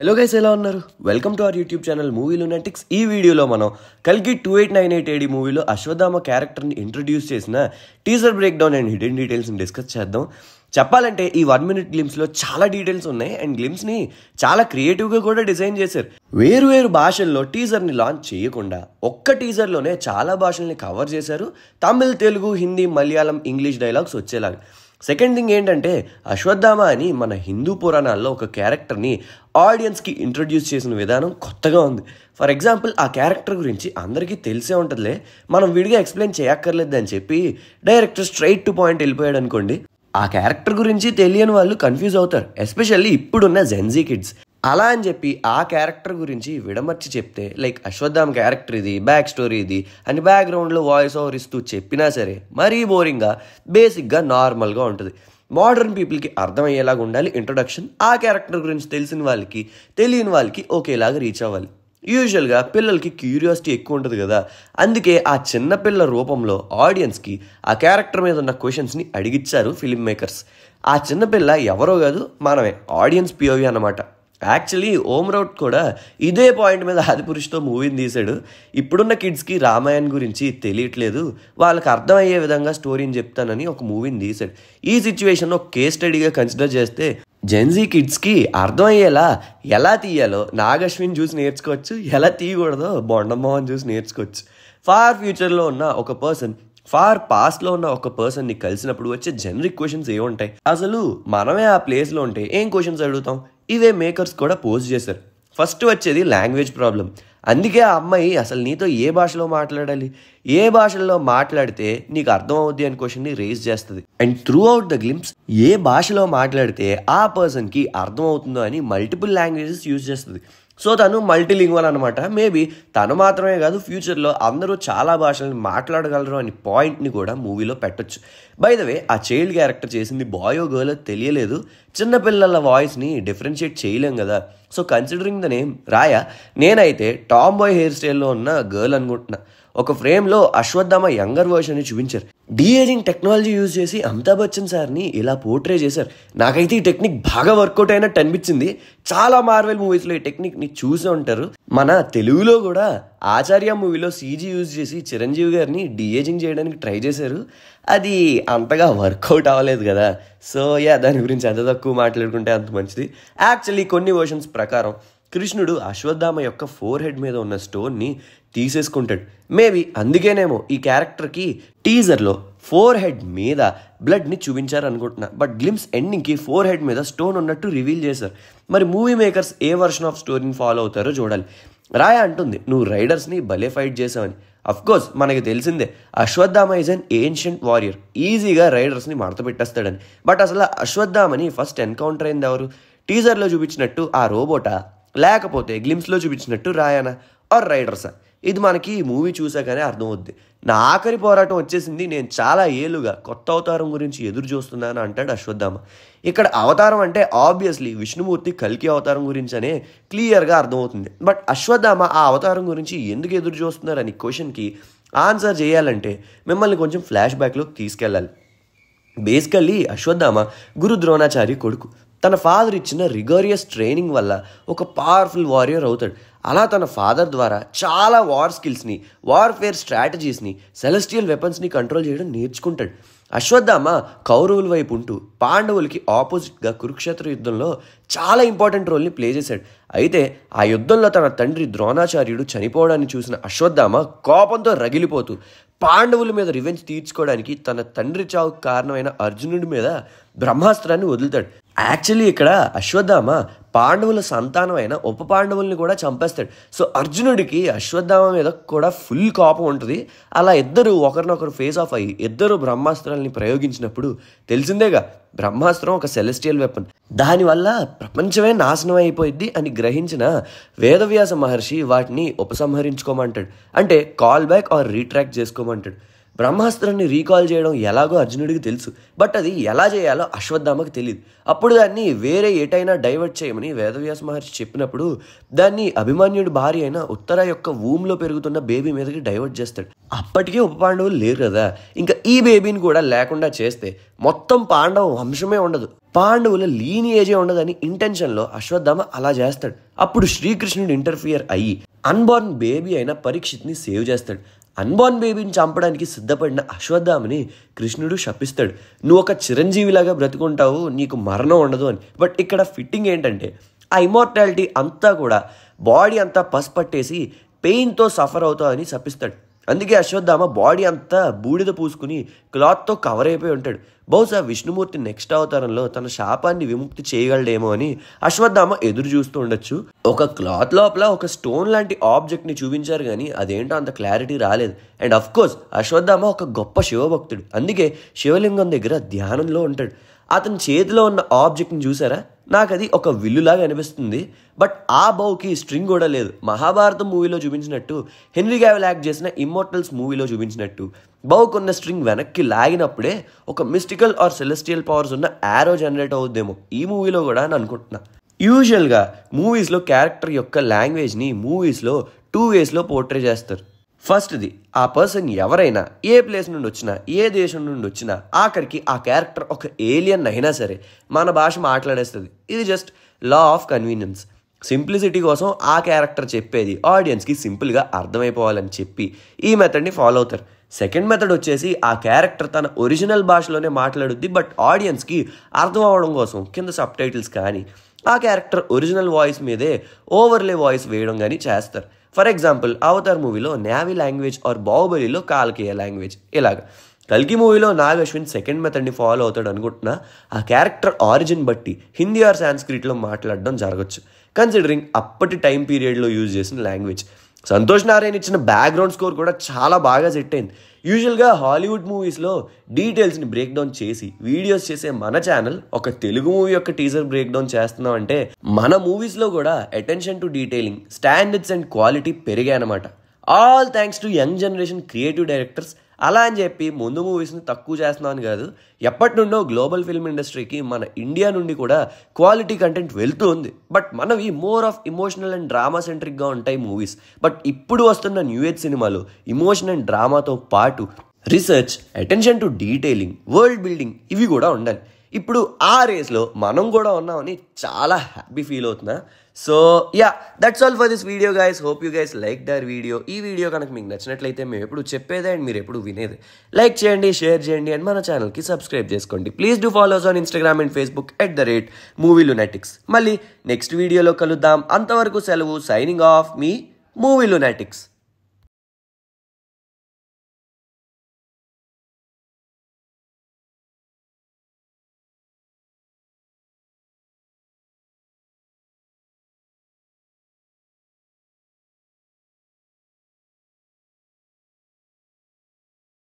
Hello guys, ఎలా ఉన్నారు? Welcome to our YouTube channel movie lunatics. ఈ వీడియోలో మనం కల్కి 2898 AD మూవీలో అశ్వత్థామ క్యారెక్టర్ని ఇంట్రడ్యూస్ చేసిన teaser break down and hidden డీటెయిల్స్ని డిస్కస్ చేద్దాం. చెప్పాలంటే ఈ 1 minute గ్లిమ్స్లో చాలా డీటెయిల్స్ ఉన్నాయి అండ్ గ్లిమ్స్ని చాలా క్రియేటివ్గా కూడా డిజైన్ చేశారు. వేరు భాషల్లో టీజర్ని లాంచ్ చేయకుండా ఒక్క టీజర్లోనే చాలా భాషల్ని కవర్ చేశారు. తమిళ్, తెలుగు, హిందీ, మలయాళం, ఇంగ్లీష్ డైలాగ్స్ వచ్చేలాగా. సెకండ్ థింగ్ ఏంటంటే, అశ్వత్థామ అని మన హిందూ పురాణాల్లో ఒక క్యారెక్టర్ని ఆడియన్స్కి ఇంట్రడ్యూస్ చేసిన విధానం కొత్తగా ఉంది. ఫర్ ఎగ్జాంపుల్, ఆ క్యారెక్టర్ గురించి అందరికీ తెలిసే ఉంటుందిలే, మనం విడిగా ఎక్స్ప్లెయిన్ చేయక్కర్లేదు అని చెప్పి డైరెక్టర్ స్ట్రైట్ టు పాయింట్ వెళ్ళిపోయాడు అనుకోండి. ఆ క్యారెక్టర్ గురించి తెలియని వాళ్ళు కన్ఫ్యూజ్ అవుతారు, ఎస్పెషల్లీ ఇప్పుడున్న జెన్జీ కిడ్స్. అలా అని చెప్పి ఆ క్యారెక్టర్ గురించి విడమర్చి చెప్తే, లైక్ అశ్వత్థామ క్యారెక్టర్ ఇది, బ్యాక్ స్టోరీ ఇది అని బ్యాక్గ్రౌండ్లో వాయిస్ ఓవర్ ఇస్తూ చెప్పినా సరే మరీ బోరింగ్గా, బేసిక్గా, నార్మల్గా ఉంటుంది. మోడర్న్ పీపుల్కి అర్థమయ్యేలాగా ఉండాలి ఇంట్రొడక్షన్. ఆ క్యారెక్టర్ గురించి తెలిసిన వాళ్ళకి, తెలియని వాళ్ళకి ఒకేలాగా రీచ్ అవ్వాలి. యూజువల్గా పిల్లలకి క్యూరియాసిటీ ఎక్కువ ఉంటుంది కదా, అందుకే ఆ చిన్నపిల్ల రూపంలో ఆడియన్స్కి ఆ క్యారెక్టర్ మీద ఉన్న క్వశ్చన్స్ని అడిగిచ్చారు ఫిల్మ్ మేకర్స్. ఆ చిన్నపిల్ల ఎవరో కాదు, మనమే, ఆడియన్స్ పిఓవి అన్నమాట. యాక్చువల్లీ ఓమ్ రౌట్ కూడా ఇదే పాయింట్ మీద ఆదిపురుషుతో మూవీని తీశాడు. ఇప్పుడున్న కిడ్స్కి రామాయణ్ గురించి తెలియట్లేదు, వాళ్ళకి అర్థమయ్యే విధంగా స్టోరీని చెప్తానని ఒక మూవీని తీశాడు. ఈ సిచ్యువేషన్ ఒక కేస్ స్టడీగా కన్సిడర్ చేస్తే జెన్జీ కిడ్స్కి అర్థమయ్యేలా ఎలా తీయాలో నాగశ్విన్ చూసి నేర్చుకోవచ్చు, ఎలా తీయకూడదో బొండమ్మని చూసి నేర్చుకోవచ్చు. ఫార్ ఫ్యూచర్లో ఉన్న ఒక పర్సన్, ఫార్ పాస్ట్లో ఉన్న ఒక పర్సన్ని కలిసినప్పుడు వచ్చే జనరిక్ క్వశ్చన్స్ ఏముంటాయి, అసలు మనమే ఆ ప్లేస్లో ఉంటే ఏం క్వశ్చన్స్ అడుగుతాం, ఇవే మేకర్స్ కూడా పోస్ట్ చేశారు. ఫస్ట్ వచ్చేది లాంగ్వేజ్ ప్రాబ్లం. అందుకే ఆ అమ్మాయి అసలు నీతో ఏ భాషలో మాట్లాడాలి, ఏ భాషల్లో మాట్లాడితే నీకు అర్థం అవుద్ది అని క్వశ్చన్ని రేజ్ చేస్తుంది. And throughout the glimpse ఏ భాషలో మాట్లాడితే ఆ పర్సన్కి అర్థం అవుతుందో అని మల్టిపుల్ లాంగ్వేజెస్ యూజ్ చేస్తుంది. సో తను మల్టీలింగ్వల్ అనమాట. మేబీ తను మాత్రమే కాదు, ఫ్యూచర్లో అందరూ చాలా భాషలను మాట్లాడగలరు అని పాయింట్ని కూడా మూవీలో పెట్టొచ్చు. బై ద వే, ఆ చైల్డ్ క్యారెక్టర్ చేసింది బాయో గర్ల్ తెలియలేదు. చిన్నపిల్లల వాయిస్ని డిఫరెన్షియేట్ చేయలేం కదా. సో కన్సిడరింగ్ ద నేమ్ రాయా, నేనైతే టామ్ బాయ్ హెయిర్ స్టైల్లో ఉన్న గర్ల్ అనుకుంటున్నా. ఒక ఫ్రేమ్లో అశ్వత్థామ యంగర్ వర్షన్ని చూపించారు. డీఏజింగ్ టెక్నాలజీ యూజ్ చేసి అమితాబ్ బచ్చన్ సార్ని ఇలా పోర్ట్రే చేశారు. నాకైతే ఈ టెక్నిక్ బాగా వర్కౌట్ అయినట్టు అనిపించింది. చాలా మార్వెల్ మూవీస్లో ఈ టెక్నిక్ని చూసే ఉంటారు. మన తెలుగులో కూడా ఆచార్య మూవీలో సీజీ యూజ్ చేసి చిరంజీవి గారిని డీఏజింగ్ చేయడానికి ట్రై చేశారు. అది అంతగా వర్కౌట్ అవ్వలేదు కదా. సో దాని గురించి ఎంత తక్కువ మాట్లాడుకుంటే అంత మంచిది. యాక్చువల్లీ కొన్ని వర్షన్స్ ప్రకారం కృష్ణుడు అశ్వత్థామ యొక్క ఫోర్ హెడ్ మీద ఉన్న స్టోన్ని తీసేసుకుంటాడు. మేబీ అందుకేనేమో ఈ క్యారెక్టర్కి టీజర్లో ఫోర్ హెడ్ మీద బ్లడ్ని చూపించారు అనుకుంటున్నా. బట్ గ్లిమ్స్ ఎండింగ్కి ఫోర్ హెడ్ మీద స్టోన్ ఉన్నట్టు రివీల్ చేశారు. మరి movie makers A version of స్టోరీని ఫాలో అవుతారో చూడాలి. రాయ అంటుంది, నువ్వు రైడర్స్ని భలే ఫైట్ చేసావని. అఫ్కోర్స్ మనకి తెలిసిందే, Ashwatthama is an ancient warrior, ఈజీగా రైడర్స్ని మడత పెట్టేస్తాడని. బట్ అసలు అశ్వత్థామని ఫస్ట్ ఎన్కౌంటర్ అయింది ఎవరు? టీజర్లో చూపించినట్టు ఆ రోబోటా, లేకపోతే గ్లిమ్స్లో చూపించినట్టు రాయనా ఆర్ రైడర్సా? ఇది మనకి మూవీ చూసాకనే అర్థమవుద్ది. నా ఆఖరి పోరాటం వచ్చేసింది, నేను చాలా ఏళ్ళుగా కొత్త అవతారం గురించి ఎదురు చూస్తున్నాను అంటాడు అశ్వత్థామ. ఇక్కడ అవతారం అంటే ఆబ్వియస్లీ విష్ణుమూర్తి కల్కి అవతారం గురించి అనే క్లియర్గా అర్థమవుతుంది. బట్ అశ్వత్థామ ఆ అవతారం గురించి ఎందుకు ఎదురు చూస్తున్నారని క్వశ్చన్కి ఆన్సర్ చేయాలంటే మిమ్మల్ని కొంచెం ఫ్లాష్ బ్యాక్లోకి తీసుకెళ్ళాలి. బేసికల్లీ అశ్వత్థామ గురు ద్రోణాచారి కొడుకు. తన ఫాదర్ ఇచ్చిన రిగోరియస్ ట్రైనింగ్ వల్ల ఒక పవర్ఫుల్ వారియర్ అవుతాడు. అలా తన ఫాదర్ ద్వారా చాలా వార్ స్కిల్స్ని, వార్ఫేర్ స్ట్రాటజీస్ని, సెలెస్టియల్ వెపన్స్ని కంట్రోల్ చేయడం నేర్చుకుంటాడు. అశ్వత్థామ కౌరవుల వైపు ఉంటూ పాండవులకి ఆపోజిట్గా కురుక్షేత్ర యుద్ధంలో చాలా ఇంపార్టెంట్ రోల్ని ప్లే చేశాడు. అయితే ఆ యుద్ధంలో తన తండ్రి ద్రోణాచార్యుడు చనిపోవడాన్ని చూసిన అశ్వత్థామ కోపంతో రగిలిపోతూ పాండవుల మీద రివెంజ్ తీర్చుకోవడానికి తన తండ్రి చావుకు కారణమైన అర్జునుడి మీద బ్రహ్మాస్త్రాన్ని వదులుతాడు. యాక్చువల్లీ ఇక్కడ అశ్వత్థామ పాండవుల సంతానం అయిన ఉప పాండవుల్ని కూడా చంపేస్తాడు. సో అర్జునుడికి అశ్వత్థామ మీద కూడా ఫుల్ కోపం ఉంటుంది. అలా ఇద్దరు ఒకరినొకరు ఫేస్ ఆఫ్ అయ్యి ఇద్దరు బ్రహ్మాస్త్రాలని ప్రయోగించినప్పుడు తెలిసిందేగా, బ్రహ్మాస్త్రం ఒక సెలెస్టియల్ వెపన్, దానివల్ల ప్రపంచమే నాశనం అయిపోయింది అని గ్రహించిన వేదవ్యాస మహర్షి వాటిని ఉపసంహరించుకోమంటాడు. అంటే కాల్ బ్యాక్ ఆర్ రీట్రాక్ట్ చేసుకోమంటాడు. బ్రహ్మాస్త్రాన్ని రీకాల్ చేయడం ఎలాగో అర్జునుడికి తెలుసు, బట్ అది ఎలా చేయాలో అశ్వత్థామకి తెలియదు. అప్పుడు దాన్ని వేరే ఎటైనా డైవర్ట్ చేయమని వేదవ్యాస మహర్షి చెప్పినప్పుడు దాన్ని అభిమన్యుడి భార్య అయిన ఉత్తర యొక్క వూమ్లో పెరుగుతున్న బేబీ మీదకి డైవర్ట్ చేస్తాడు. అప్పటికే ఉప పాండవులు లేరు కదా, ఇంకా ఈ బేబీని కూడా లేకుండా చేస్తే మొత్తం పాండవ వంశమే ఉండదు, పాండవుల లీనియేజే ఉండదని ఇంటెన్షన్లో అశ్వత్థామ అలా చేస్తాడు. అప్పుడు శ్రీకృష్ణుడు ఇంటర్ఫియర్ అయ్యి అన్బార్న్ బేబీ అయిన పరీక్షిత్ని సేవ్ చేస్తాడు. అన్బార్న్ బేబీని చంపడానికి సిద్ధపడిన అశ్వత్థామని కృష్ణుడు శపిస్తాడు, నువ్వు ఒక చిరంజీవిలాగా బ్రతుకుంటావు, నీకు మరణం ఉండదు అని. బట్ ఇక్కడ ఫిట్టింగ్ ఏంటంటే ఆ ఇమ్మోర్టాలిటీ అంతా కూడా బాడీ అంతా పట్టేసి పెయిన్తో సఫర్ అవుతావు అని శపిస్తాడు. అందుకే అశ్వత్థామ బాడీ అంతా బూడిద పూసుకుని క్లాత్తో కవర్ అయిపోయి ఉంటాడు. బహుశా విష్ణుమూర్తి నెక్స్ట్ అవతారంలో తన శాపాన్ని విముక్తి చేయగలడేమో అని అశ్వత్థామ ఎదురు చూస్తూ ఉండొచ్చు. ఒక క్లాత్ లోపల ఒక స్టోన్ లాంటి ఆబ్జెక్ట్ని చూపించారు కానీ అదేంటో అంత క్లారిటీ రాలేదు. అండ్ అఫ్ కోర్స్ అశ్వత్థామ ఒక గొప్ప శివభక్తుడు, అందుకే శివలింగం దగ్గర ధ్యానంలో ఉంటాడు. అతని చేతిలో ఉన్న ఆబ్జెక్ట్ని చూసారా, నాకు అది ఒక విల్లులాగా అనిపిస్తుంది. బట్ ఆ బౌకి స్ట్రింగ్ కూడా లేదు. మహాభారతం మూవీలో చూపించినట్టు, హెన్రీ క్యావిల్ యాక్ట్ చేసిన ఇమ్మోర్టల్స్ మూవీలో చూపించినట్టు బౌకున్న స్ట్రింగ్ వెనక్కి లాగినప్పుడే ఒక మిస్టికల్ ఆర్ సెలెస్టియల్ పవర్స్ ఉన్న యారో జనరేట్ అవుద్దేమో ఈ మూవీలో కూడా అని అనుకుంటున్నా. యూజువల్గా మూవీస్లో క్యారెక్టర్ యొక్క లాంగ్వేజ్ని మూవీస్లో 2 వేస్లో పోర్ట్రే చేస్తారు. ఫస్ట్ది, ఆ పర్సన్ ఎవరైనా ఏ ప్లేస్ నుండి వచ్చినా ఏ దేశం నుండి వచ్చినా ఆఖరికి ఆ క్యారెక్టర్ ఒక ఏలియన్ అయినా సరే మన భాష మాట్లాడేస్తుంది. ఇది just law of convenience. Simplicity కోసం ఆ క్యారెక్టర్ చెప్పేది ఆడియన్స్కి సింపుల్గా అర్థమైపోవాలని చెప్పి ఈ మెథడ్ని ఫాలో అవుతారు. సెకండ్ మెథడ్ వచ్చేసి ఆ క్యారెక్టర్ తన ఒరిజినల్ భాషలోనే మాట్లాడుద్ది, బట్ ఆడియన్స్కి అర్థం అవ్వడం కోసం కింద సబ్ టైటిల్స్ కానీ ఆ క్యారెక్టర్ ఒరిజినల్ వాయిస్ మీదే ఓవర్లే వాయిస్ వేయడం కానీ చేస్తారు. ఫర్ ఎగ్జాంపుల్ అవతార్ మూవీలో నేవీ లాంగ్వేజ్ ఆర్ బాహుబలిలో కాల్కేయ లాంగ్వేజ్. ఇలాగా కల్కి మూవీలో నాగ్ అశ్విన్ సెకండ్ మెథడ్ని ఫాలో అవుతాడు అనుకుంటున్నా. ఆ క్యారెక్టర్ ఆరిజిన్ బట్టి హిందీ ఆర్ సాంస్క్రిట్లో మాట్లాడడం జరగచ్చు, కన్సిడరింగ్ అప్పటి టైం పీరియడ్లో యూజ్ చేసిన లాంగ్వేజ్. సంతోష్ నారాయణ ఇచ్చిన బ్యాక్గ్రౌండ్ స్కోర్ కూడా చాలా బాగా సెట్ అయింది. యూజువల్గా హాలీవుడ్ మూవీస్లో డీటెయిల్స్ని బ్రేక్ డౌన్ చేసి వీడియోస్ చేసే మన ఛానల్ ఒక తెలుగు మూవీ యొక్క టీజర్ బ్రేక్ డౌన్ చేస్తున్నాం అంటే మన మూవీస్లో కూడా attention to detailing, standards and quality పెరిగాయన్నమాట. All thanks to young generation creative directors. అలా అని చెప్పి ముందు మూవీస్ని తక్కువ చేస్తున్నామని కాదు, ఎప్పటి నుండో గ్లోబల్ ఫిల్మ్ ఇండస్ట్రీకి మన ఇండియా నుండి కూడా క్వాలిటీ కంటెంట్ వెళ్తూ ఉంది. బట్ మనవి more of emotional and drama సెంట్రిక్గా ఉంటాయి మూవీస్. బట్ ఇప్పుడు వస్తున్న న్యూ ఏజ్ సినిమాలు ఇమోషన్ అండ్ డ్రామాతో పాటు research, attention to detailing, world building ఇవి కూడా ఉండాలి. ఇప్పుడు ఆ రేస్లో మనం కూడా ఉన్నామని చాలా హ్యాపీ ఫీల్ అవుతున్నా. So yeah, that's all for this video guys. Hope you guys like the video. ఈ వీడియో కనుక మీకు నచ్చినట్లయితే మేము ఎప్పుడు చెప్పేదే అండ్ మీరు ఎప్పుడు వినేది లైక్ చేయండి, షేర్ చేయండి అండ్ మన ఛానల్కి సబ్స్క్రైబ్ చేసుకోండి. Please do follows on Instagram and Facebook @MovieLunatics. మళ్ళీ నెక్స్ట్ వీడియోలో కలుద్దాం. అంతవరకు సెలవు. సైనింగ్ ఆఫ్, మీ మూవీ లునాటిక్స్.